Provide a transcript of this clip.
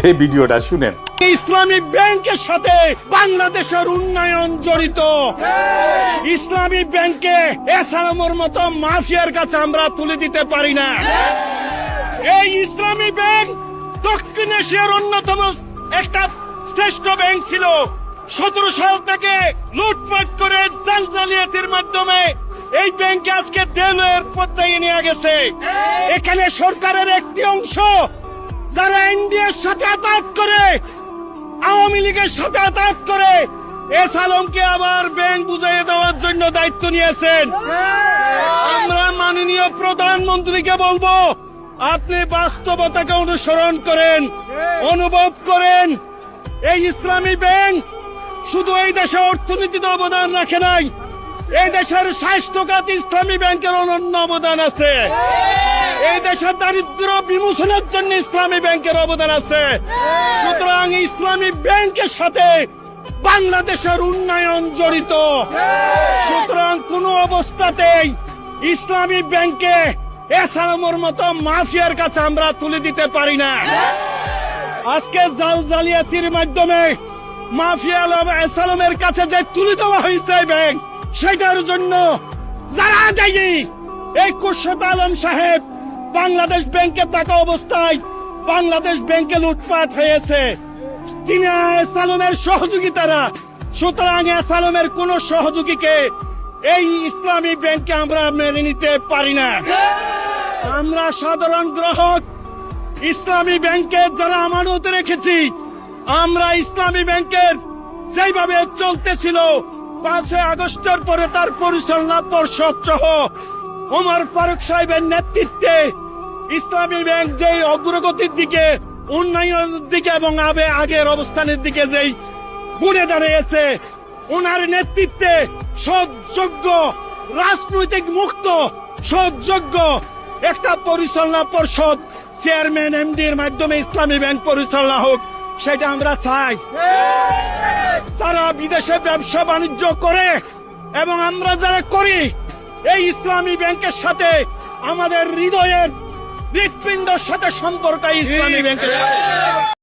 এই ভিডিওটা শুনেন। ইসলামী ব্যাংকের সাথে বাংলাদেশের উন্নয়ন জড়িত। ইসলামী ব্যাংকে এসালামের মতো মাফিয়ার কাছে আমরা তুলে দিতে পারি না। এই ইসলামী ব্যাংক দক্ষিণ এশিয়ার অন্যতম একটা শ্রেষ্ঠ ব্যাংক ছিল। 17 সাল থেকে লুটপাট করে জাল জালিয়াতির মাধ্যমে এই ব্যাংকে আজকে দেউলের পর্যায়ে নিয়ে গেছে। এখানে সরকারের একটি অংশ যারা এনডিএর সাথে আতাত করে, আওয়ামী লীগের সাথে আতাত করে এসালামকে আবার ব্যাংক বুঝিয়ে দেওয়ার জন্য দায়িত্ব নিয়েছেন। আমরা মাননীয় প্রধানমন্ত্রীকে বলবো, আপনি বাস্তবতাকে অনুসরণ করেন, অনুভব করেন। এই ইসলামী ব্যাংক শুধু এই দেশে অর্থনীতিতে অবদান রাখে নাই, এই দেশের স্বাস্থ্য খাতে ইসলামী ব্যাংকের অনন্য অবদান আছে। এই দেশের দারিদ্র বিমোচনের জন্য ইসলামী ব্যাংকের অবদান আছে। সুতরাং ইসলামী ব্যাংকের সাথে বাংলাদেশের উন্নয়ন জড়িত। সুতরাং কোন অবস্থাতেই ইসলামী ব্যাংকে এসালামের মতো মাফিয়ার কাছে আমরা তুলে দিতে পারি না। আজকে জাল জালিয়াতির মাধ্যমে মাফিয়া এসালামের কাছে যে তুলে দেওয়া হয়েছে ব্যাংক, সেটার জন্য যারা দায়ী, এই খুরশেদ আলম সাহেব বাংলাদেশ ব্যাংকে থাকা অবস্থায় বাংলাদেশ ব্যাংকে লুটপাট হয়েছে, তিনি এসালামের সহযোগিতারা। সুতরাং এসালামের কোন সহযোগীকে এই ইসলামী ব্যাংকে আমরা মেনে নিতে পারি না। আমরা সাধারণ গ্রাহক ইসলামী ব্যাংকে যারা আমানতে রেখেছি, আমরা ইসলামী ব্যাংকের যেভাবে চলতেছিল 5 আগস্টের পরে তার পরিচালনা পর্ষদ সহ ওমর ফারুক সাহেবের নেতৃত্বে ইসলামী ব্যাংক যে অগ্রগতির দিকে, উন্নয়নের দিকে এবং আগের অবস্থানের দিকে যেই ঘুরে দাঁড়িয়েছে, ওনার নেতৃত্বে সৎযোগ্য, রাজনৈতিক মুক্ত, সৎযোগ্য একটা পরিচালনা পর্ষদ চেয়ারম্যান এমডির মাধ্যমে ইসলামী ব্যাংক পরিচালনা হোক, সেটা আমরা চাই। যারা বিদেশে ব্যবসা বাণিজ্য করে এবং আমরা যারা করি, এই ইসলামী ব্যাংকের সাথে আমাদের হৃদয়ের হৃৎপিণ্ডের সাথে সম্পর্ক ইসলামী ব্যাংকের সাথে।